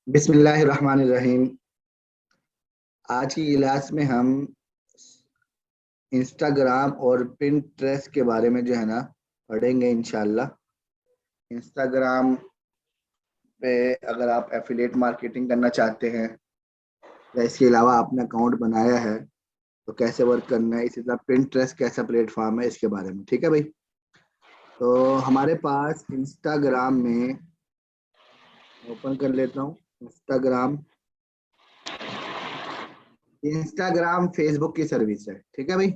बिस्मिल्लाहिर्रहमानिर्रहीम। आज की क्लास में हम इंस्टाग्राम और पिंटरेस्ट के बारे में जो है ना पढ़ेंगे इंशाल्लाह। इंस्टाग्राम पे अगर आप एफिलिएट मार्केटिंग करना चाहते हैं या इसके अलावा आपने अकाउंट बनाया है तो कैसे वर्क करना है, इसी तरह पिंटरेस्ट कैसा प्लेटफॉर्म है इसके बारे में, ठीक है भाई। तो हमारे पास इंस्टाग्राम में ओपन कर लेता हूँ। इंस्टाग्राम इंस्टाग्राम फेसबुक की सर्विस है, ठीक है भाई।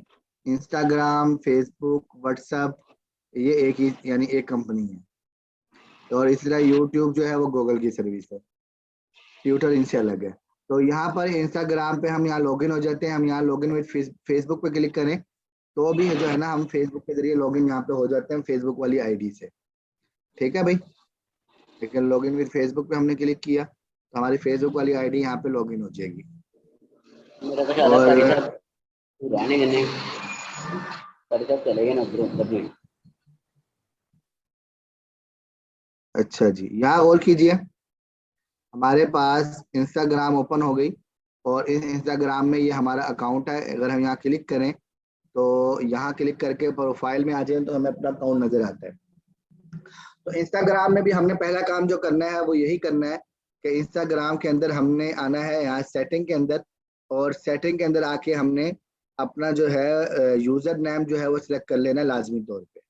इंस्टाग्राम, फेसबुक, व्हाट्सएप ये एक ही यानी एक कंपनी है। और इस तरह यूट्यूब जो है वो गूगल की सर्विस है, ट्विटर इनसे अलग है। तो यहाँ पर इंस्टाग्राम पे हम यहाँ लॉगिन हो जाते हैं। हम यहाँ लॉगिन विद फेसबुक पे क्लिक करें तो भी जो है ना हम फेसबुक के जरिए लॉगिन यहाँ पे हो जाते हैं फेसबुक वाली आईडी से, ठीक है भाई। लेकिन लॉगिन विद फेसबुक पे हमने क्लिक किया तो हमारी फेसबुक वाली आईडी यहाँ पे लॉगिन हो जाएगी। मेरा कुछ आधा और परिषद पुराने गने परिषद चलेगा ना ग्रुप बदली। अच्छा जी, यहाँ और कीजिए। हमारे पास इंस्टाग्राम ओपन हो गई और इस इंस्टाग्राम में ये हमारा अकाउंट है। अगर हम यहाँ क्लिक करें तो यहाँ क्लिक करके प्रोफाइल में आ जाए तो हमें अपना अकाउंट नजर आता है। तो इंस्टाग्राम में भी हमने पहला काम जो करना है वो यही करना है कि इंस्टाग्राम के अंदर हमने आना है यहाँ सेटिंग के अंदर, और सेटिंग के अंदर आके हमने अपना जो है यूजर नेम जो है वो सिलेक्ट कर लेना है लाजमी तौर पे।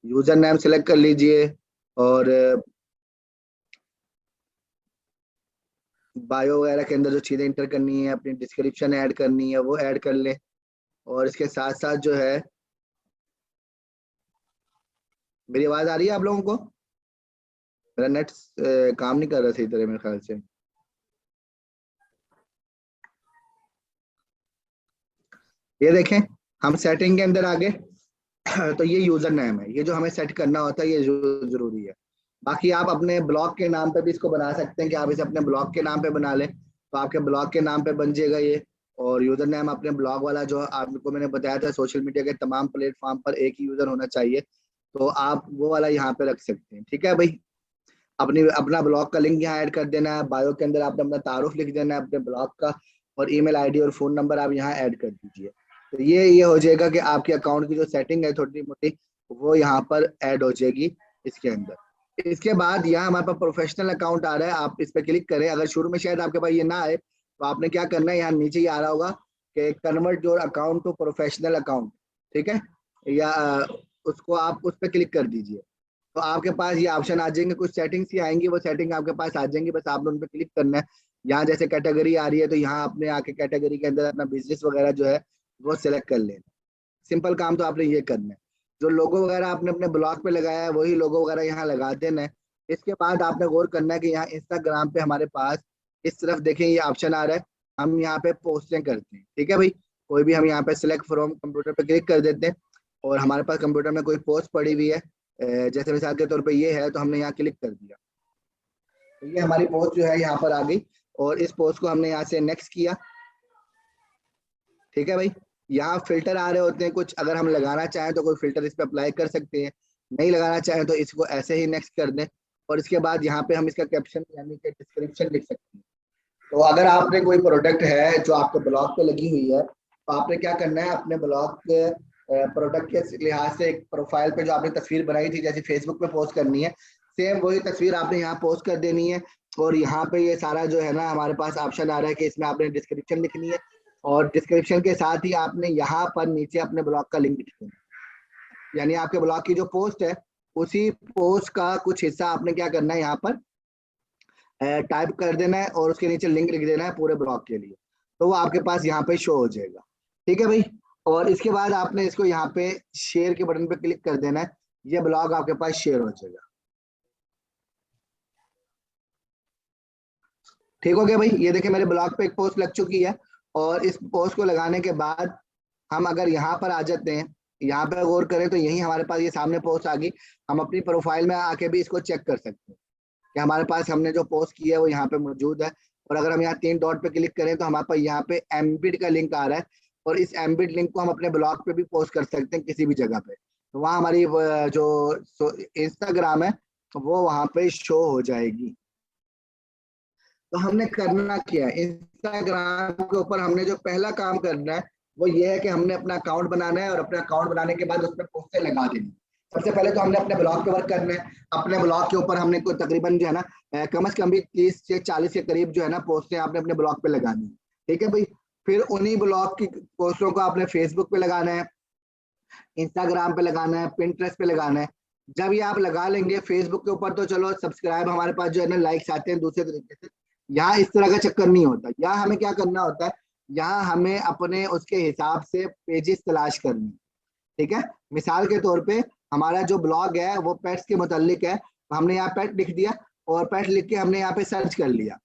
यूजर नेम सिलेक्ट कर लीजिए और बायो वगैरह के अंदर जो चीज़ें इंटर करनी है, अपनी डिस्क्रिप्शन ऐड करनी है वो ऐड कर ले। और इसके साथ साथ जो है, मेरी आवाज़ आ रही है आप लोगों को? मेरा नेट काम नहीं कर रहा सही तरह मेरे ख्याल से। ये देखें, हम सेटिंग के अंदर आ गए। तो ये यूजर नेम है, ये जो हमें सेट करना होता है ये जरूरी है। बाकी आप अपने ब्लॉग के नाम पे भी इसको बना सकते हैं कि आप इसे अपने ब्लॉग के नाम पे बना लें तो आपके ब्लॉग के नाम पे बन जाएगा ये। और यूजर नेम अपने ब्लॉग वाला जो आपको मैंने बताया था, सोशल मीडिया के तमाम प्लेटफॉर्म पर एक ही यूजर होना चाहिए, तो आप वो वाला यहाँ पे रख सकते हैं, ठीक है भाई। अपना ब्लॉग का लिंक यहाँ ऐड कर देना है। बायो के अंदर आपने अपना तारुफ लिख देना है अपने ब्लॉग का, और ईमेल आईडी और फोन नंबर आप यहाँ ऐड कर दीजिए। तो ये हो जाएगा कि आपके अकाउंट की जो सेटिंग है थोड़ी मोटी वो यहाँ पर ऐड हो जाएगी इसके अंदर। इसके बाद यहाँ हमारे पास प्रोफेशनल अकाउंट आ रहा है, आप इस पर क्लिक करें। अगर शुरू में शायद आपके पास ये ना आए तो आपने क्या करना है, यहाँ नीचे ही आ रहा होगा कि convert your account to professional account, ठीक है। या उसको आप उस पर क्लिक कर दीजिए तो आपके पास ये ऑप्शन आ जाएंगे, कुछ सेटिंग्स ही आएंगी, वो सेटिंग आपके पास आ जाएंगी, बस आपने उन पर क्लिक करना है। यहाँ जैसे कैटेगरी आ रही है तो यहाँ आपने आके कैटेगरी के अंदर अपना बिजनेस वगैरह जो है वो सिलेक्ट कर लेना। सिंपल काम तो आपने ये करना है। जो लोगो वगैरह आपने अपने ब्लॉग पे लगाया है वही लोगो वगैरह यहाँ लगा देना है। इसके बाद आपने गौर करना है कि यहाँ इंस्टाग्राम पे हमारे पास इस तरफ देखें ये ऑप्शन आ रहा है, हम यहाँ पे पोस्टें करते हैं, ठीक है भाई। कोई भी हम यहाँ पे सिलेक्ट फ्रॉम कंप्यूटर पे क्लिक कर देते हैं और हमारे पास कंप्यूटर में कोई पोस्ट पड़ी हुई है, जैसे मिसाल के तौर पे ये है, तो हमने यहाँ क्लिक कर दिया तो ये हमारी पोस्ट जो है यहाँ पर आ गई। और इस पोस्ट को हमने यहाँ से नेक्स्ट किया, ठीक है भाई। यहाँ फिल्टर आ रहे होते हैं कुछ, अगर हम लगाना चाहें तो कोई फिल्टर इस पर अप्लाई कर सकते हैं, नहीं लगाना चाहें तो इसको ऐसे ही नेक्स्ट कर दें। और इसके बाद यहाँ पे हम इसका कैप्शन यानी कि डिस्क्रिप्शन लिख सकते हैं। तो अगर आपने कोई प्रोडक्ट है जो आपके ब्लॉग पे लगी हुई है तो आपने क्या करना है, अपने ब्लॉग के प्रोडक्ट के लिहाज से एक प्रोफाइल पे जो आपने तस्वीर बनाई थी जैसे फेसबुक पे पोस्ट करनी है, सेम वही तस्वीर आपने यहाँ पोस्ट कर देनी है। और यहाँ पे ये सारा जो है ना हमारे पास ऑप्शन आ रहा है कि इसमें आपने डिस्क्रिप्शन लिखनी है, और डिस्क्रिप्शन के साथ ही आपने यहाँ पर नीचे अपने ब्लॉग का लिंक लिख देना है। यानी आपके ब्लॉग की जो पोस्ट है उसी पोस्ट का कुछ हिस्सा आपने क्या करना है यहाँ पर टाइप कर देना है और उसके नीचे लिंक लिख देना है पूरे ब्लॉग के लिए, तो वो आपके पास यहाँ पे शो हो जाएगा, ठीक है भाई। और इसके बाद आपने इसको यहाँ पे शेयर के बटन पे क्लिक कर देना है, ये ब्लॉग आपके पास शेयर हो जाएगा। ठीक हो गया भाई। ये देखिए मेरे ब्लॉग पे एक पोस्ट लग चुकी है, और इस पोस्ट को लगाने के बाद हम अगर यहाँ पर आ जाते हैं, यहाँ पे गौर करें तो यही हमारे पास ये सामने पोस्ट आ गई। हम अपनी प्रोफाइल में आके भी इसको चेक कर सकते हैं कि हमारे पास हमने जो पोस्ट की है वो यहाँ पे मौजूद है। और अगर हम यहाँ तीन डॉट पे क्लिक करें तो हमारे पास यहाँ पे एम्बिड का लिंक आ रहा है, और इस एम्बिड लिंक को हम अपने ब्लॉग पे भी पोस्ट कर सकते हैं किसी भी जगह पे, तो वहाँ हमारी जो इंस्टाग्राम है वो वहाँ पे शो हो जाएगी। तो हमने करना क्या है, इंस्टाग्राम के ऊपर हमने जो पहला काम करना है वो ये है कि हमने अपना अकाउंट बनाना है और अपना अकाउंट बनाने के बाद उसमें पोस्टें लगा देनी। सबसे पहले तो हमने अपने ब्लॉग पे वर्क करना है। अपने ब्लॉग के ऊपर हमने कोई तकरीबन जो है ना कम से कम भी 30 से 40 के करीब जो है ना पोस्टें आपने अपने ब्लॉग पे लगानी है। ठीक है भाई। फिर उन्हीं ब्लॉग की पोस्टों को आपने फेसबुक पे लगाना है, इंस्टाग्राम पे लगाना है, पिंटरेस्ट पे लगाना है। जब ये आप लगा लेंगे फेसबुक के ऊपर तो चलो सब्सक्राइब हमारे पास जो है ना लाइक्स आते हैं दूसरे तरीके से। यहाँ इस तरह का चक्कर नहीं होता। यहाँ हमें क्या करना होता है, यहाँ हमें अपने उसके हिसाब से पेजेस तलाश करनी। ठीक है। मिसाल के तौर पे हमारा जो ब्लॉग है वो पेट्स के मुतालिक है, तो हमने यहाँ पेट लिख दिया और पेट लिख के हमने यहाँ पे सर्च कर लिया,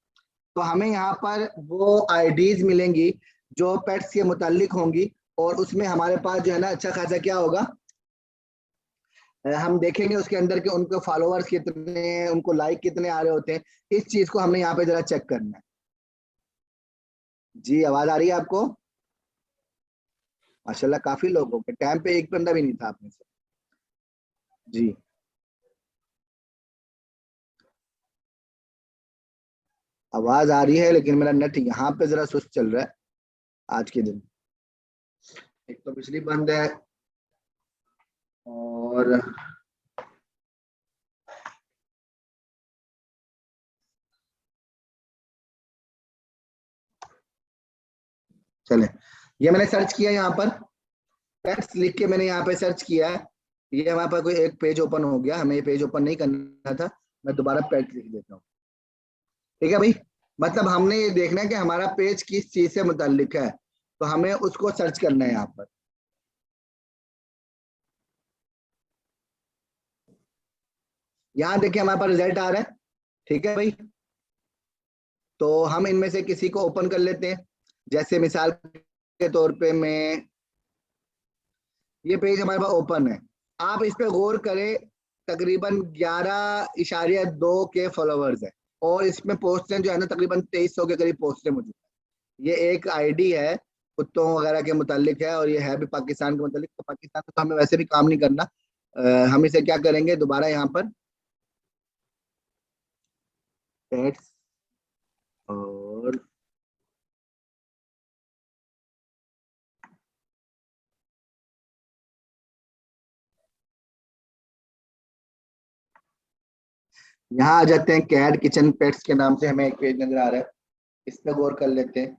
तो हमें यहाँ पर वो आईडीज मिलेंगी जो पेट्स के मुतालिक होंगी और उसमें हमारे पास जो है ना अच्छा खासा क्या होगा, हम देखेंगे उसके अंदर के उनको फॉलोअर्स कितने, उनको लाइक कितने आ रहे होते हैं। इस चीज को हमने यहाँ पे जरा चेक करना है। जी आवाज आ रही है आपको? माशाल्लाह काफी लोगों के टाइम पे एक बंदा भी नहीं था आप में से। जी आवाज आ रही है, लेकिन मेरा नेट यहाँ पे जरा सुस्त चल रहा है आज के दिन। एक तो बिजली बंद है और चले, ये मैंने सर्च किया यहाँ पर, पेट्स लिख के मैंने यहाँ पे सर्च किया है। ये हमारे पास कोई एक पेज ओपन हो गया, हमें ये पेज ओपन नहीं करना था, मैं दोबारा पेट लिख देता हूँ। ठीक है भाई। मतलब हमने ये देखना है कि हमारा पेज किस चीज से मुताल्लिक है, तो हमें उसको सर्च करना है यहाँ पर। यहाँ देखिए हमारे पास रिजल्ट आ रहा है। ठीक है भाई। तो हम इनमें से किसी को ओपन कर लेते हैं। जैसे मिसाल के तौर पे मैं, ये पेज हमारे पास ओपन है, आप इस पे गौर करें, तकरीबन 11.2 के फॉलोवर्स है और इसमें पोस्टें जो है ना तकरीबन 2300 के करीब पोस्टें मौजूद है। ये एक आईडी है कुत्तों वगैरह के मुतालिक है और ये है भी पाकिस्तान के मुतालिक। तो पाकिस्तान में तो हमें वैसे भी काम नहीं करना। हम इसे क्या करेंगे, दोबारा यहाँ पर पेट्स और यहाँ आ जाते हैं। कैट किचन पेट्स के नाम से हमें एक पेज नजर आ रहा है, इस पे गौर कर लेते हैं।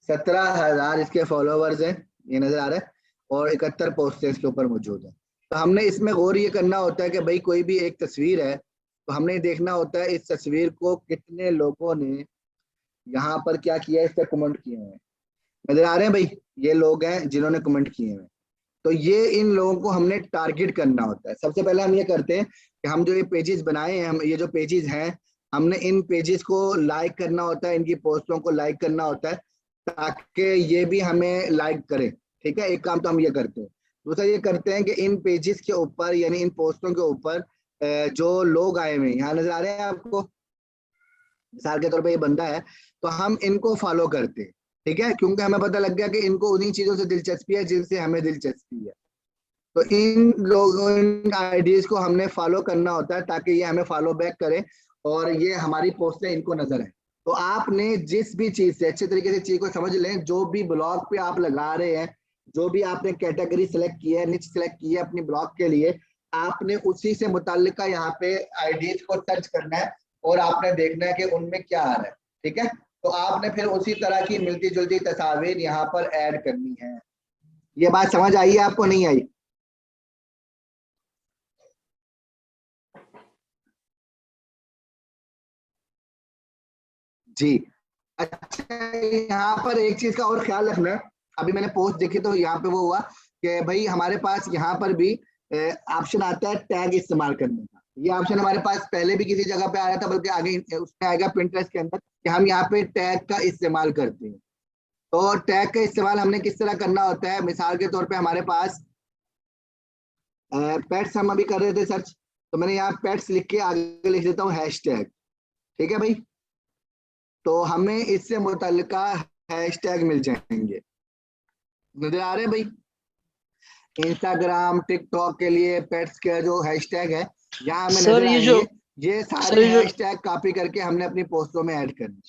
17,000 इसके फॉलोवर्स हैं, ये नजर आ रहा है, और 71 पोस्ट इसके ऊपर मौजूद है। तो हमने इसमें गौर ये करना होता है कि भाई कोई भी एक तस्वीर है तो हमने देखना होता है इस तस्वीर को कितने लोगों ने यहाँ पर क्या किया है, इस पर कमेंट किए हैं। नजर आ रहे हैं भाई, ये लोग हैं जिन्होंने कमेंट किए हैं। तो ये इन लोगों को हमने टारगेट करना होता है। सबसे पहले हम ये करते हैं कि हम जो ये पेजेस बनाए हैं, हम ये जो पेजेस हैं, हमने इन पेजेस को लाइक करना होता है, इनकी पोस्टों को लाइक करना होता है ताकि ये भी हमें लाइक करें। ठीक है, एक काम तो हम ये करते हैं। दूसरा ये करते हैं कि इन पेजेस के ऊपर यानी इन पोस्टों के ऊपर जो लोग आए हुए हैं, यहाँ नजर आ रहे हैं आपको, मिसाल के तौर पे ये बंदा है, तो हम इनको फॉलो करते हैं। ठीक है, क्योंकि हमें पता लग गया कि इनको उन्हीं चीजों से दिलचस्पी है जिनसे हमें दिलचस्पी है। तो इन लोगों, इन आइडियाज को हमने फॉलो करना होता है ताकि ये हमें फॉलो बैक करें और ये हमारी पोस्टें इनको नजर आए। तो आपने जिस भी चीज से अच्छे तरीके से चीज को समझ लें, जो भी ब्लॉग पे आप लगा रहे हैं, जो भी आपने कैटेगरी सेलेक्ट की है, निच सेलेक्ट की है अपनी ब्लॉग के लिए, आपने उसी से मुताल्लिका यहाँ पे आइडियाज को सर्च करना है और आपने देखना है कि उनमें क्या आ रहा है। ठीक है, तो आपने फिर उसी तरह की मिलती जुलती तस्वीर यहाँ पर ऐड करनी है। ये बात समझ आई है आपको, नहीं आई? जी अच्छा, यहाँ पर एक चीज का और ख्याल रखना। अभी मैंने पोस्ट देखी तो यहाँ पे वो हुआ कि भाई हमारे पास यहाँ पर भी ऑप्शन आता है टैग इस्तेमाल करने का। ये ऑप्शन हमारे पास पहले भी किसी जगह पे आया था, बल्कि आगे उसमें आएगा पिंटरेस्ट के अंदर कि हम यहाँ पे टैग का इस्तेमाल करते हैं। तो टैग का इस्तेमाल हमने किस तरह करना होता है, मिसाल के तौर पे हमारे पास पेट्स हम अभी कर रहे थे सर्च, तो मैंने यहाँ पेट्स लिख के आगे लिख देता हूँ हैशटैग। ठीक है भाई, तो हमें इससे मुतल्लिका हैशटैग मिल जाएंगे। नजर आ रहे हैं भाई? इंस्टाग्राम टिकटॉक के लिए पेट्स के जो हैशटैग है यहाँ हमें सर नजर ये आएंगे। जो ये सर सारे ये जो हैशटैग कॉपी करके हमने अपनी पोस्टों में ऐड करने।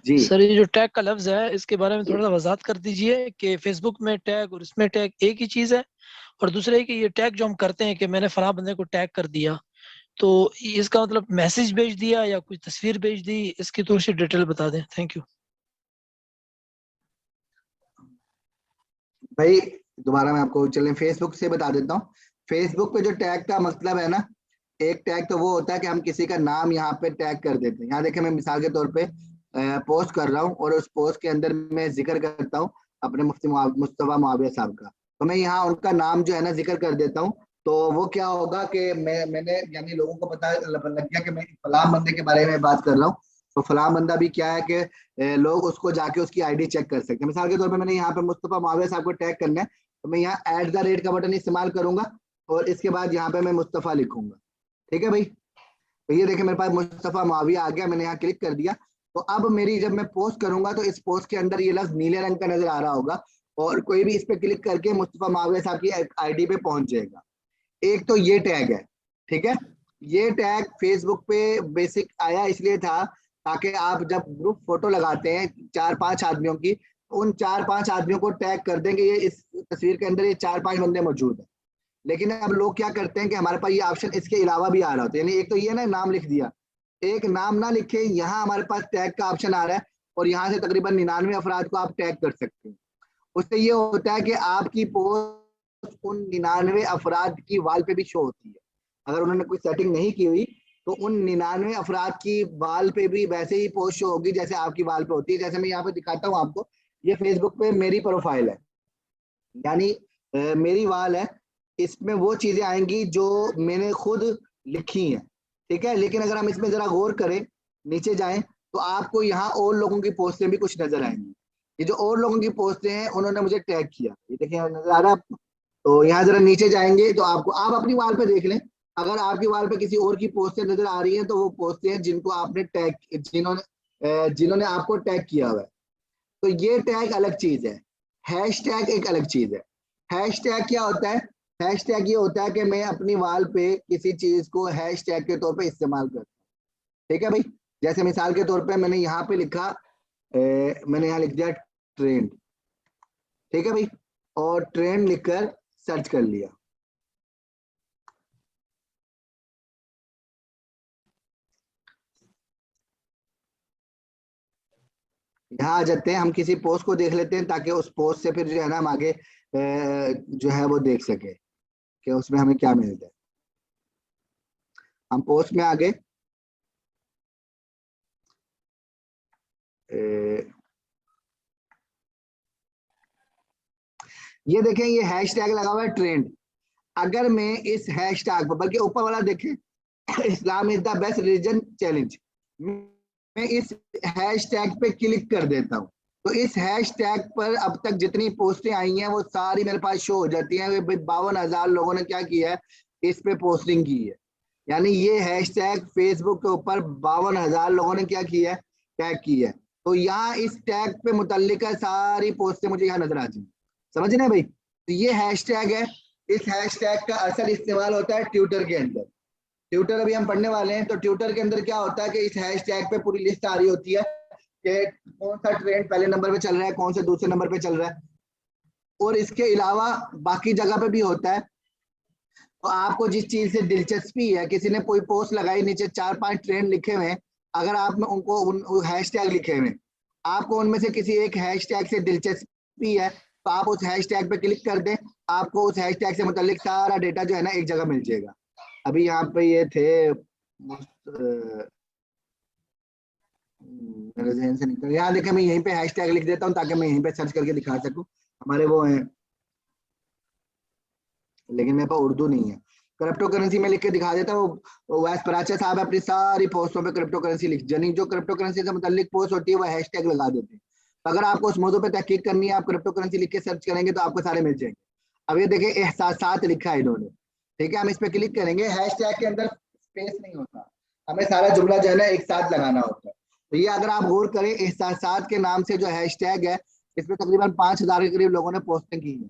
जी सर ये जो टैग का लफ्ज है इसके बारे में थोड़ा सा वजाहत कर दीजिए कि फेसबुक में टैग और इसमें टैग एक ही चीज है, और दूसरा है कि ये टैग जो हम करते हैं कि मैंने फलां बंदे को टैग कर दिया, तो इसका मतलब मैसेज भेज दिया या कोई तस्वीर भेज दी, इसकी थोड़ी सी डिटेल बता दें। Thank you. भाई, दोबारा मैं आपको चलें फेसबुक से बता देता हूँ। फेसबुक पे जो टैग का मतलब है ना, एक टैग तो वो होता है कि हम किसी का नाम यहाँ पे टैग कर देते हैं। यहाँ देखिए, मैं मिसाल के तौर पे पोस्ट कर रहा हूँ और उस पोस्ट के अंदर मैं जिक्र करता हूँ अपने मुफ्ती मुस्तफा मुआविया साहब का, तो मैं यहाँ उनका नाम जो है ना जिक्र कर देता हूँ। तो वो क्या होगा कि मैंने यानी लोगों को पता लग गया कि मैं फलां बंदे के बारे में बात कर रहा हूँ। तो फलां बंदा भी क्या है कि लोग उसको जाके उसकी आईडी चेक कर सकते हैं। मिसाल के तौर पे मैंने यहाँ पे मुस्तफा मुआविया साहब को टैग करना है, तो मैं यहाँ @ का बटन इस्तेमाल करूंगा और इसके बाद यहाँ पे मैं मुस्तफा लिखूंगा। ठीक है भाई, तो ये देखिए मेरे पास मुस्तफा मुआविया आ गया, मैंने यहाँ क्लिक कर दिया। तो अब मेरी जब मैं पोस्ट करूंगा तो इस पोस्ट के अंदर ये लफ्ज नीले रंग का नजर आ रहा होगा और कोई भी इस पे क्लिक करके मुस्तफा मुआविया साहब की आईडी पे पहुंच जाएगा। एक तो ये टैग है, ठीक है। ये टैग फेसबुक पे बेसिक आया इसलिए था ताकि आप जब ग्रुप फोटो लगाते हैं 4-5 आदमियों की, तो उन 4-5 आदमियों को टैग कर देंगे ये इस तस्वीर के अंदर ये 4-5 बंदे मौजूद है। लेकिन अब लोग क्या करते हैं कि हमारे पास ये ऑप्शन इसके अलावा भी आ रहा होता है, यानी एक तो ये ना नाम लिख दिया, एक नाम ना लिखे, यहाँ हमारे पास टैग का ऑप्शन आ रहा है और यहाँ से तकरीबन 99 अफराद को आप टैग कर सकते हैं। उससे ये होता है कि आपकी पोस्ट उन 99 अफराद की वाल पे भी शो होती है। अगर उन्होंने कोई सेटिंग नहीं की हुई तो उन 99 अफराद की वाल पे भी वैसे ही पोस्ट शो होगी जैसे आपकी वाल पे होती है। जैसे मैं यहाँ पे दिखाता हूँ आपको, ये फेसबुक पे मेरी प्रोफाइल है, यानी मेरी वाल है, इसमें वो चीजें आएंगी जो मैंने खुद लिखी हैं। ठीक है, लेकिन अगर हम इसमें जरा गौर करें, नीचे जाएं, तो आपको यहाँ और लोगों की पोस्टें भी कुछ नजर आएंगी। ये जो और लोगों की पोस्टें हैं उन्होंने मुझे टैग किया, ये देखिए नजर आ रहा है आपको। तो यहाँ जरा नीचे जाएंगे तो आपको, आप अपनी वाल पे देख लें, अगर आपकी वाल पे किसी और की पोस्टें नजर आ रही हैं तो वो पोस्टें हैं जिनको आपने टैग, जिन्होंने आपको टैग किया हुआ है। तो ये टैग अलग चीज है, हैश टैग एक अलग चीज है। हैश टैग क्या होता है? हैश टैग ये होता है कि मैं अपनी वाल पे किसी चीज को हैश टैग के तौर पे इस्तेमाल करता हूँ। ठीक है भाई, जैसे मिसाल के तौर पे मैंने यहाँ पे लिखा, मैंने यहाँ लिख दिया ट्रेंड। ठीक है भाई, और ट्रेंड लिखकर सर्च कर लिया। यहाँ आ जाते हैं, हम किसी पोस्ट को देख लेते हैं ताकि उस पोस्ट से फिर जो है ना हम आगे जो है वो देख सके कि उसमें हमें क्या मिलता है। हम पोस्ट में आ गए, ये देखें ये हैश टैग लगा हुआ है ट्रेंड। अगर मैं इस हैश टैग पर, बल्कि ऊपर वाला देखें Islam is the best religion challenge, मैं इस हैश टैग पे क्लिक कर देता हूँ तो इस हैश टैग पर अब तक जितनी पोस्टें आई हैं वो सारी मेरे पास शो हो जाती हैं। 52,000 लोगों ने क्या किया है, इस पे पोस्टिंग की है। यानी ये हैश टैग फेसबुक के ऊपर 52,000 लोगों ने क्या किया है, टैग की है। तो यहाँ इस टैग पे मुतल्लिक सारी पोस्टें मुझे यहाँ नजर आ जाएंगी। समझ रहे हैं भाई? तो ये हैश टैग है। इस हैश टैग का असल इस्तेमाल होता है ट्विटर के अंदर। ट्विटर अभी हम पढ़ने वाले हैं, तो ट्विटर के अंदर क्या होता है कि इस हैश टैग पे पूरी लिस्ट आ रही होती है कि कौन सा ट्रेंड पहले नंबर पे चल रहा है, कौन से दूसरे नंबर पे चल रहा है, और इसके अलावा बाकी जगह पे भी होता है। तो आपको जिस चीज से दिलचस्पी है, किसी ने कोई पोस्ट लगाई, नीचे 4-5 ट्रेंड लिखे हुए हैं, अगर आप में उनको हैश टैग लिखे हुए, आपको उनमें से किसी एक हैश टैग से दिलचस्पी है तो आप उस हैश टैग पे क्लिक कर दें, आपको उस हैश टैग से मुतालिक सारा डेटा जो है ना एक जगह मिल जाएगा। अभी यहाँ पे ये थे, मेरे जहन से निकल, यहाँ देखें मैं यहीं पे हैश टैग लिख देता हूँ ताकि मैं यहीं पे सर्च करके दिखा सकूँ। हमारे वो हैं, लेकिन मेरे पास उर्दू नहीं है। क्रिप्टो करेंसी में लिख के दिखा देता हूँ। वैस पराचा साहब अपनी सारी पोस्टों पे क्रिप्टो करेंसी लिख, यानी जो क्रिप्टो करेंसी से मुताल्लिक पोस्ट होती है वो हैश टैग लगा देते हैं। तो अगर आपको उस मौजू पे तहकीक करनी है, आप क्रिप्टो करेंसी लिख के सर्च करेंगे तो आपको सारे मिल जाएंगे। अब ये देखिए एहसासात लिखा है इन्होंने, ठीक है, हम इस पे क्लिक करेंगे। हैश टैग के अंदर स्पेस नहीं होता, हमें सारा जुमला जो है ना एक साथ लगाना होता है। तो ये अगर आप गौर करें, एहसासात के नाम से जो हैश टैग है, इसमें तकरीबन 5,000 के करीब लोगों ने पोस्टिंग की है।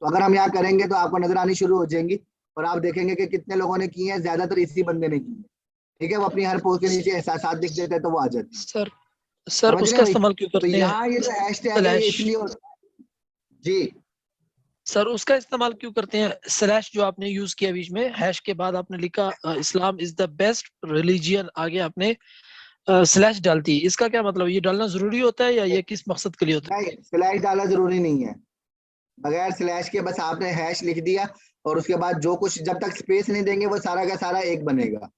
तो अगर हम यहाँ करेंगे तो आपको नजर आनी शुरू हो जाएंगी और आप देखेंगे कि कितने लोगों ने की है, ज्यादातर इसी बंदे ने की है। ठीक है, वो अपनी हर पोस्ट के नीचे एहसासात लिख देते हैं तो वो आ जाती है। सर सर समझ रहे उसका हैं भाई? इस्तेमाल क्यों तो करते हैं यहाँ ये जो हैशटैग है ये स्लैश? इसलिए जी सर उसका इस्तेमाल क्यों करते हैं स्लैश जो आपने यूज किया बीच में, हैश के बाद आपने लिखा इस्लाम इज द बेस्ट रिलीजियन, आगे आपने स्लैश डालती है, इसका क्या मतलब? ये डालना जरूरी होता है या ये किस मकसद के लिए होता नहीं, स्लैश डालना जरूरी नहीं है। बगैर स्लैश के बस आपने हैश लिख दिया और उसके बाद जो कुछ, जब तक स्पेस नहीं देंगे वो सारा का सारा एक बनेगा।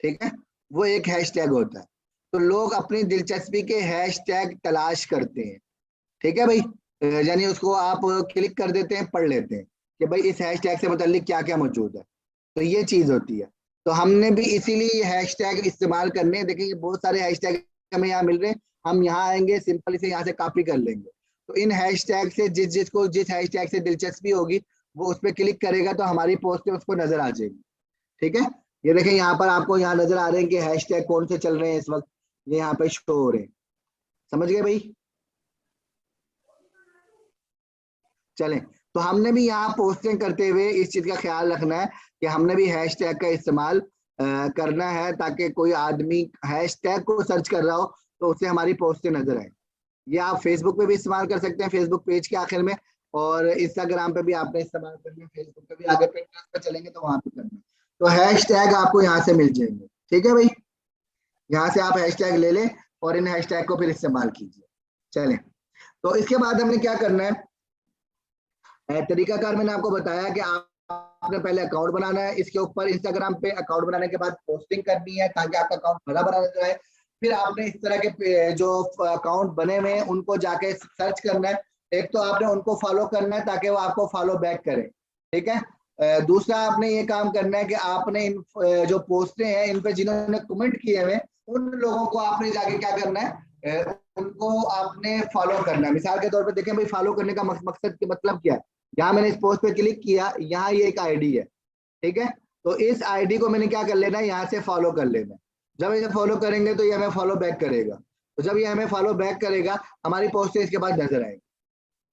ठीक है, वो एक हैशटैग होता है। तो लोग अपनी दिलचस्पी के हैशटैग तलाश करते हैं। ठीक है भाई, यानी उसको आप क्लिक कर देते हैं, पढ़ लेते हैं कि भाई इस हैशटैग से मुताल्लिक क्या क्या मौजूद है। तो ये चीज होती है। तो हमने भी इसीलिए ये हैशटैग इस्तेमाल करने हैं। देखिए ये बहुत सारे हैशटैग हमें यहाँ मिल रहे हैं, हम यहाँ आएंगे सिंपल से यहाँ से कॉपी कर लेंगे। तो इन हैशटैग से जिसको जिस हैशटैग से दिलचस्पी होगी वो उस पर क्लिक करेगा तो हमारी पोस्ट उसको नजर आ जाएगी। ठीक है, ये देखें यहाँ पर आपको यहाँ नजर आ रहे हैं कि हैशटैग कौन से चल रहे हैं इस वक्त, ये यहाँ पे शो हो रहे हैं। समझ गए भाई? चलें, तो हमने भी यहाँ पोस्टिंग करते हुए इस चीज का ख्याल रखना है कि हमने भी हैशटैग का इस्तेमाल करना है, ताकि कोई आदमी हैशटैग को सर्च कर रहा हो तो उसे हमारी पोस्टें नजर आए। ये आप फेसबुक पे भी इस्तेमाल कर सकते हैं, फेसबुक पेज के आखिर में, और इंस्टाग्राम पे भी आपने इस्तेमाल करना है, फेसबुक पे भी आगे पिंटरेस्ट पे चलेंगे तो वहां पे करना है। तो हैशटैग आपको यहाँ से मिल जाएंगे। ठीक है भाई, यहाँ से आप हैशटैग ले लें और इन हैशटैग को फिर इस्तेमाल कीजिए। चलें, तो इसके बाद हमने क्या करना है, तरीकाकार मैंने आपको बताया कि आपने पहले अकाउंट बनाना है, इसके ऊपर इंस्टाग्राम पे अकाउंट बनाने के बाद पोस्टिंग करनी है ताकि आपका अकाउंट बड़ा बना जाए। फिर आपने इस तरह के जो अकाउंट बने हुए हैं उनको जाके सर्च करना है। एक तो आपने उनको फॉलो करना है ताकि वो आपको फॉलो बैक करें। ठीक है, दूसरा आपने ये काम करना है कि आपने इन जो पोस्टें हैं इन पे जिन्होंने कमेंट किए हुए उन लोगों को आपने जाके क्या करना है, उनको आपने फॉलो करना है। मिसाल के तौर पे देखें भाई, फॉलो करने का मकसद के मतलब क्या है। यहाँ मैंने इस पोस्ट पे क्लिक किया, यहाँ ये एक आईडी है। ठीक है, तो इस आईडी को मैंने क्या कर लेना है, यहाँ से फॉलो कर लेना है। जब इसे फॉलो करेंगे तो ये हमें फॉलो बैक करेगा। तो जब ये हमें फॉलो बैक करेगा हमारी पोस्ट इसके बाद नजर आएगी।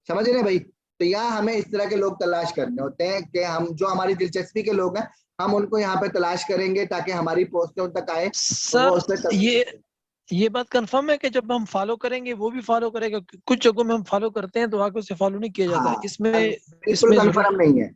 समझ रहे भाई? तो यहाँ हमें इस तरह के लोग तलाश करने होते हैं कि हम जो हमारी दिलचस्पी के लोग हैं हम उनको यहाँ पे तलाश करेंगे ताकि हमारी पोस्टें उन तक आए तो वो सर? उस पर। ये बात कंफर्म है कि जब हम फॉलो करेंगे वो भी फॉलो करेगा? कुछ जगहों में हम फॉलो करते हैं तो आगे उसे फॉलो नहीं किया जाता है, हाँ, इसमें बिल्कुल इसमें जरूर। कंफर्म नहीं है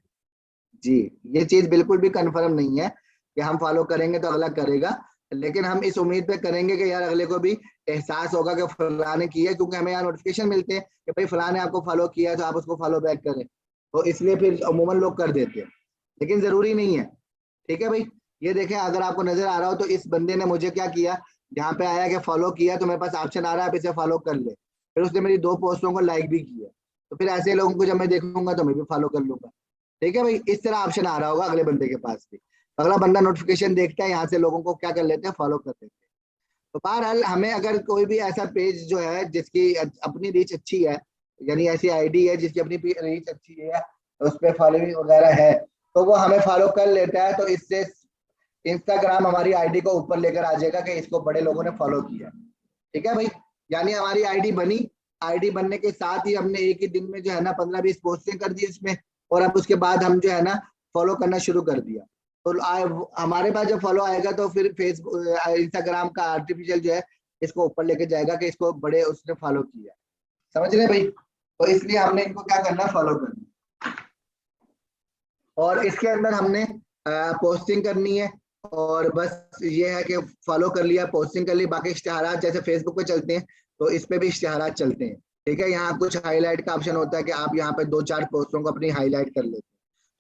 जी, ये चीज बिल्कुल भी कंफर्म नहीं है कि हम फॉलो करेंगे तो अगला करेगा। लेकिन हम इस उम्मीद पे करेंगे कि यार अगले को भी एहसास होगा कि फलां ने किया है, क्योंकि हमें यहाँ नोटिफिकेशन मिलते हैं कि भाई फलां ने आपको फॉलो किया है तो आप उसको फॉलो बैक करें। तो इसलिए फिर अमूमन लोग कर देते हैं, लेकिन जरूरी नहीं है। ठीक है भाई, ये देखें अगर आपको नजर आ रहा हो तो इस बंदे ने मुझे क्या किया, यहाँ पे आया कि फॉलो किया, तो मेरे पास ऑप्शन आ रहा है आप इसे फॉलो कर ले। फिर उसने मेरी 2 पोस्टों को लाइक भी किया, तो फिर ऐसे लोगों को जब मैं देखूंगा तो मैं भी फॉलो कर लूंगा। ठीक है भाई, इस तरह ऑप्शन आ रहा होगा अगले बंदे के पास भी। अगला बंदा नोटिफिकेशन देखता है, यहाँ से लोगों को क्या कर लेते हैं, फॉलो कर लेते हैं। तो बहरहाल हमें अगर कोई भी ऐसा पेज जो है जिसकी अपनी रीच अच्छी है, यानी ऐसी आईडी है जिसकी अपनी रीच अच्छी है, उस पर फॉलोइंग वगैरह है, तो वो हमें फॉलो कर लेता है। तो इससे इंस्टाग्राम हमारी आईडी को ऊपर लेकर आ जाएगा कि इसको बड़े लोगों ने फॉलो किया। ठीक है भाई, यानी हमारी आईडी बनी, आईडी बनने के साथ ही हमने एक ही दिन में जो है ना 15-20 पोस्टिंग कर दी इसमें, और अब उसके बाद हम जो है ना फॉलो करना शुरू कर दिया। तो हमारे पास जब फॉलो आएगा तो फिर फेसबुक इंस्टाग्राम का आर्टिफिशियल जो है इसको ऊपर लेके जाएगा कि इसको बड़े उसने फॉलो किया। समझ रहे भाई? तो इसलिए हमने इनको क्या करना, फॉलो करना। और इसके अंदर हमने पोस्टिंग करनी है, और बस ये है कि फॉलो कर लिया, पोस्टिंग कर ली। बाकी इश्तिहारात जैसे फेसबुक पे चलते हैं तो इस पे भी इश्तिहारात चलते हैं। ठीक है, यहाँ कुछ हाईलाइट का ऑप्शन होता है कि आप यहाँ पे 2-4 पोस्टों को अपनी हाईलाइट कर लेते हैं।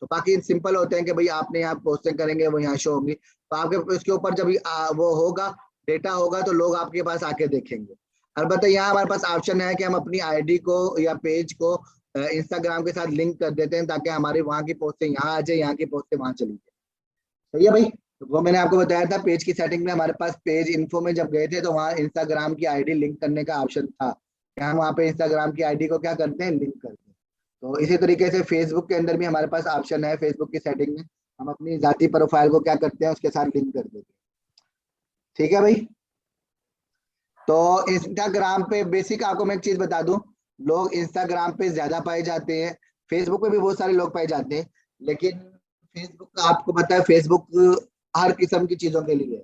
तो बाकी सिंपल होते हैं कि भाई आपने यहाँ पोस्टिंग करेंगे वो यहाँ शो होंगी, तो आपके उसके ऊपर जब वो होगा, डेटा होगा, तो लोग आपके पास आके देखेंगे। अलबत्ता यहाँ हमारे पास ऑप्शन है कि हम अपनी आईडी को या पेज को इंस्टाग्राम के साथ लिंक कर देते हैं ताकि हमारी वहाँ की पोस्टें यहाँ आ जाए, यहाँ की पोस्टें वहाँ चली जाए। सही है भाई? तो वो मैंने आपको बताया था पेज की सेटिंग में, हमारे पास पेज इन्फो में जब गए थे तो वहाँ इंस्टाग्राम की आईडी लिंक करने का ऑप्शन था कि हम वहाँ पे इंस्टाग्राम की आईडी को क्या करते हैं, लिंक करते हैं। तो इसी तरीके से फेसबुक के अंदर भी हमारे पास ऑप्शन है, फेसबुक की सेटिंग में हम अपनी जाती प्रोफाइल को क्या करते हैं, उसके साथ लिंक कर देते हैं। ठीक है भाई, तो इंस्टाग्राम पे बेसिक आपको मैं एक चीज बता दूं, लोग इंस्टाग्राम पे ज्यादा पाए जाते हैं, फेसबुक पे भी बहुत सारे लोग पाए जाते हैं, लेकिन फेसबुक का आपको पता है फेसबुक हर किस्म की चीजों के लिए है।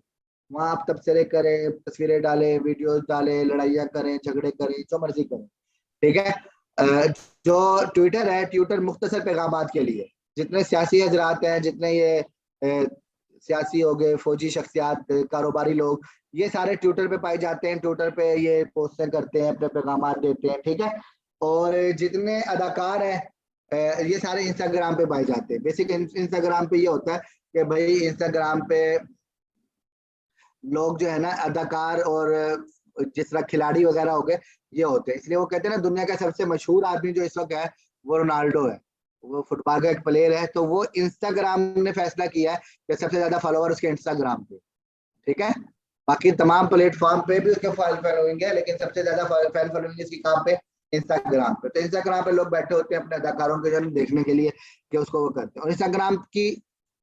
वहां आप तबसरे करें, तस्वीरें डालें, वीडियोस डालें, लड़ाइयाँ करें, झगड़े करें, जो मर्जी करें, ठीक है। जो ट्विटर है, ट्विटर मुख्तसर पैगामात के लिए, जितने सियासी हजरात हैं, जितने ये सियासी हो गए, फौजी शख्सियात, कारोबारी लोग, ये सारे ट्विटर पे पाए जाते हैं। ट्विटर पे ये पोस्टें करते हैं, अपने पैगाम देते हैं, ठीक है। और जितने अदाकार हैं ये सारे इंस्टाग्राम पे पाए जाते हैं। बेसिक इंस्टाग्राम पे ये होता है कि भाई इंस्टाग्राम पे लोग जो है ना अदाकार और जिस तरह खिलाड़ी वगैरह हो गए ये होते हैं, इसलिए वो कहते हैं ना दुनिया का सबसे मशहूर आदमी जो इस वक्त है वो रोनाल्डो है, वो फुटबॉल का एक प्लेयर है। तो वो इंस्टाग्राम ने फैसला किया है कि सबसे ज्यादा फॉलोअर उसके इंस्टाग्राम पे, ठीक है। बाकी तमाम प्लेटफॉर्म पे भी उसके फैन फॉलोइंग है, लेकिन सबसे ज्यादा फैन फॉलोइंग इसकी कहाँ पे, इंस्टाग्राम पे। तो इंस्टाग्राम पे लोग बैठे होते हैं अपने अदाकारों के जन्म देखने के लिए कि उसको वो करते हैं। और इंस्टाग्राम की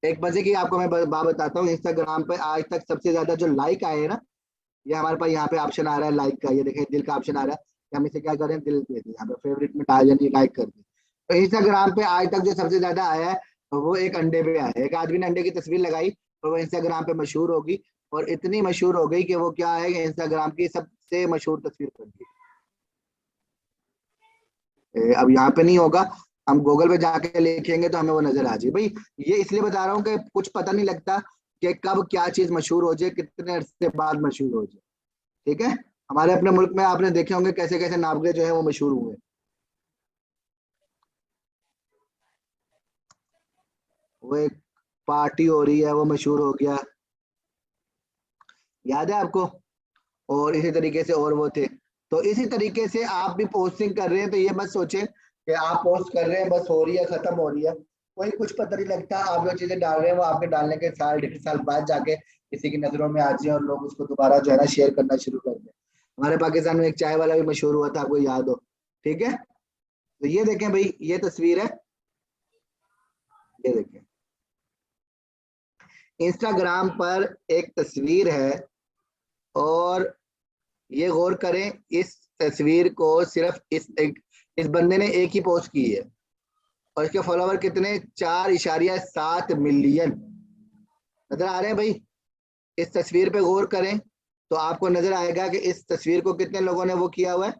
एक मजे की आपको मैं बात बताता हूँ, इंस्टाग्राम पे आज तक सबसे ज्यादा जो लाइक आए हैं ना, ये हमारे पास यहाँ पे ऑप्शन आ रहा है लाइक का, ये देखें दिल का ऑप्शन आ रहा है, कि हम इसे क्या करें, दिल दे दें, यहाँ पे फेवरेट में डाल दें, लाइक कर दें। तो इंस्टाग्राम पे आज तक जो सबसे ज्यादा आया है वो एक अंडे पे आया है। एक आदमी ने अंडे की तस्वीर लगाई और वो इंस्टाग्राम पे मशहूर होगी, और इतनी मशहूर हो गई कि वो क्या है कि इंस्टाग्राम की सबसे मशहूर तस्वीर बन गई। अब यहाँ पे नहीं होगा, हम गूगल पे जाके लिखेंगे तो हमें वो नजर आ जाए भाई। ये इसलिए बता रहा हूँ कि कुछ पता नहीं लगता कि कब क्या चीज मशहूर हो जाए, कितने अरसे बाद मशहूर हो जाए, ठीक है। हमारे अपने मुल्क में आपने देखे होंगे कैसे कैसे नावगे जो है वो मशहूर हुए। वो एक पार्टी हो रही है वो मशहूर हो गया, याद है आपको। और इसी तरीके से और वो थे। तो इसी तरीके से आप भी पोस्टिंग कर रहे हैं तो ये मत सोचें कि आप पोस्ट कर रहे हैं बस हो रही है खत्म हो रही है, कोई कुछ पता नहीं लगता। आप जो चीजें डाल रहे हैं वो आपके डालने के साल 1.5 साल बाद जाके किसी की नजरों में आ जाए और लोग उसको दोबारा जो है ना शेयर करना शुरू कर दें। हमारे पाकिस्तान में एक चाय वाला भी मशहूर हुआ था, आपको याद हो, ठीक है। तो ये देखें भाई, ये तस्वीर है, ये देखें इंस्टाग्राम पर एक तस्वीर है, और ये गौर करें इस तस्वीर को सिर्फ इस बंदे ने एक ही पोस्ट की है, और इसके फॉलोवर कितने, 4.7 मिलियन। नजर आ रहे हैं भाई। इस तस्वीर पे गौर करें तो आपको नजर आएगा कि इस तस्वीर को कितने लोगों ने वो किया हुआ है।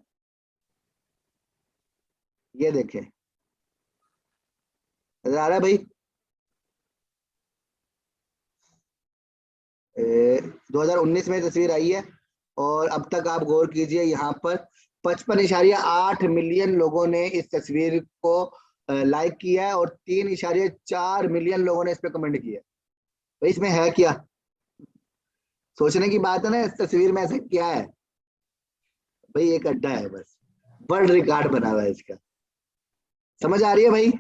ये देखें, नजर आ रहा है भाई। 2019 में तस्वीर आई है, और अब तक आप गौर कीजिए यहाँ पर 55.8 मिलियन लोगों ने इस तस्वीर को लाइक किया है, और 3.4 मिलियन लोगों ने इस पे कमेंट किया है। भाई इसमें है क्या, सोचने की बात है ना, इस तस्वीर में ऐसा क्या है। भाई एक अड्डा है बस, वर्ल्ड रिकॉर्ड बना हुआ है इसका। समझ आ रही है भाई।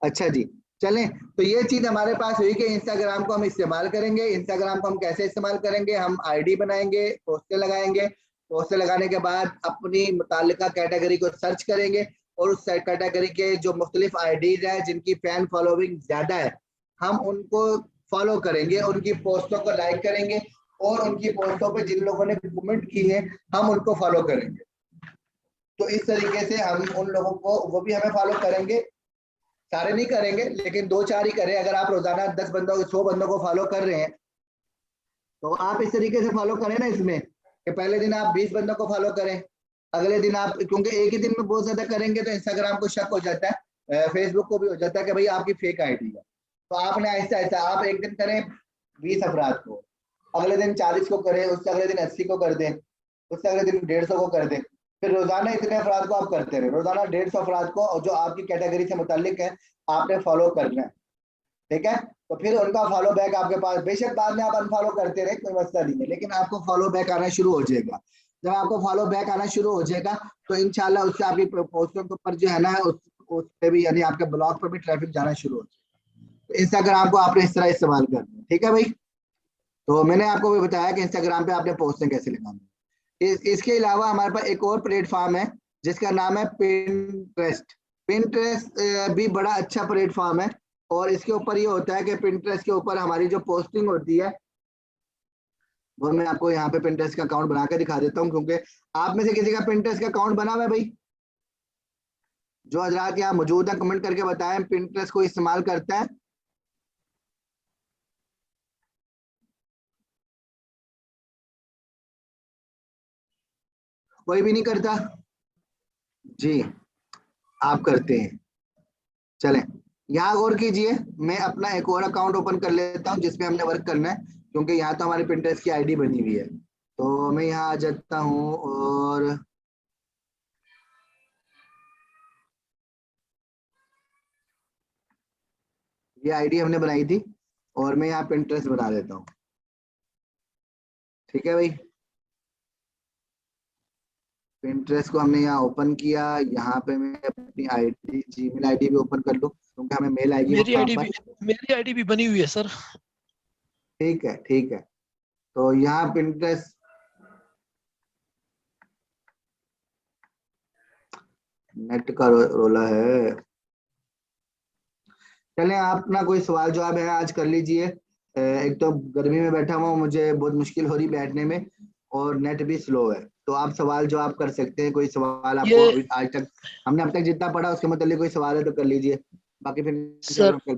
अच्छा जी, चलें। तो ये चीज हमारे पास हुई कि इंस्टाग्राम को हम इस्तेमाल करेंगे। इंस्टाग्राम को हम कैसे इस्तेमाल करेंगे, हम आईडी बनाएंगे, पोस्टें लगाएंगे, पोस्टें लगाने के बाद अपनी मुतालिका कैटेगरी को सर्च करेंगे, और उस कैटेगरी के जो मुख्तलिफ आईडीज हैं जिनकी फैन फॉलोइंग ज्यादा है, हम उनको फॉलो करेंगे, उनकी पोस्टों को लाइक करेंगे, और उनकी पोस्टों पे जिन लोगों ने कमेंट किए हम उनको फॉलो करेंगे। तो इस तरीके से हम उन लोगों को, वो भी हमें फॉलो करेंगे, सारे नहीं करेंगे लेकिन 2-4 ही करें। अगर आप रोजाना 10 बंदों 100 बंदों को फॉलो कर रहे हैं तो आप इस तरीके से फॉलो करें ना, इसमें कि पहले दिन आप 20 बंदों को फॉलो करें, अगले दिन आप, क्योंकि एक ही दिन में बहुत ज्यादा करेंगे तो इंस्टाग्राम को शक हो जाता है, फेसबुक को भी हो जाता है कि भाई आपकी फेक आईडी है। तो आपने ऐसा ऐसा आप एक दिन करें 20 अफराद को, अगले दिन 40 को करें, उससे अगले दिन 80 को कर दें, उससे अगले दिन 150 को कर दें। फिर रोजाना इतने अफराद को आप करते रहे, रोजाना 150 अफराद को, और जो आपकी कैटेगरी से मुतालिक है आपने फॉलो करना है, ठीक है। तो फिर उनका फॉलो बैक आपके पास, बेशक बाद में आप अनफॉलो करते रहे कोई मसला नहीं है, लेकिन आपको फॉलो बैक आना शुरू हो जाएगा। जब आपको फॉलो बैक आना शुरू हो जाएगा तो इंशाल्लाह उससे आपकी पोस्टों के ऊपर जो है ना उस पे भी, यानी आपके ब्लॉग पर भी ट्रैफिक जाना शुरू हो जाएगा। तो इंस्टाग्राम को आपने इस तरह इस्तेमाल करना है, ठीक है भाई। तो मैंने आपको भी बताया कि इंस्टाग्राम पे आपने पोस्टें कैसे लगानी है। इसके अलावा हमारे पास एक और प्लेटफॉर्म है जिसका नाम है पिंटरेस्ट। पिंटरेस्ट भी बड़ा अच्छा प्लेटफॉर्म है, और इसके ऊपर ये होता है कि पिंटरेस्ट के ऊपर हमारी जो पोस्टिंग होती है वो मैं आपको यहाँ पे पिंटरेस्ट का अकाउंट बना के दिखा देता हूँ, क्योंकि आप में से किसी का पिंटरेस्ट का अकाउंट बना हुआ है भाई, जो हजरात यहाँ मौजूद है कमेंट करके बताएं पिंटरेस्ट को इस्तेमाल करते हैं। कोई भी नहीं करता जी, आप करते हैं। चलें यहाँ गौर कीजिए, मैं अपना एक और अकाउंट ओपन कर लेता हूँ जिसमें हमने वर्क करना है, क्योंकि यहाँ तो हमारे पिंटरेस्ट की आईडी बनी हुई है। तो मैं यहाँ आ जाता हूँ और ये आईडी हमने बनाई थी और मैं यहाँ पिंटरेस्ट बना देता हूँ। ठीक है भाई, पिंटरेस्ट को हमने यहाँ ओपन किया। यहाँ पे मैं अपनी आईडी जीमेल आईडी भी ओपन कर लूँ क्योंकि हमें मेल आएगी वहाँ पर। मेरी आईडी भी बनी हुई है सर। ठीक है ठीक है, तो यहाँ पिंटरेस्ट नेट का रोला है। चलें आप ना कोई सवाल जवाब है आज कर लीजिए। एक तो गर्मी में बैठा हुआ मुझे बहुत मुश्किल हो रही बैठने में और नेट भी स्लो है, तो आप सवाल जवाब कर सकते हैं। कोई सवाल आपको अभी आज तक हमने अब तक जितना पढ़ा उसके मतलब कोई सवाल है तो कर लीजिए, बाकी फिर सर कल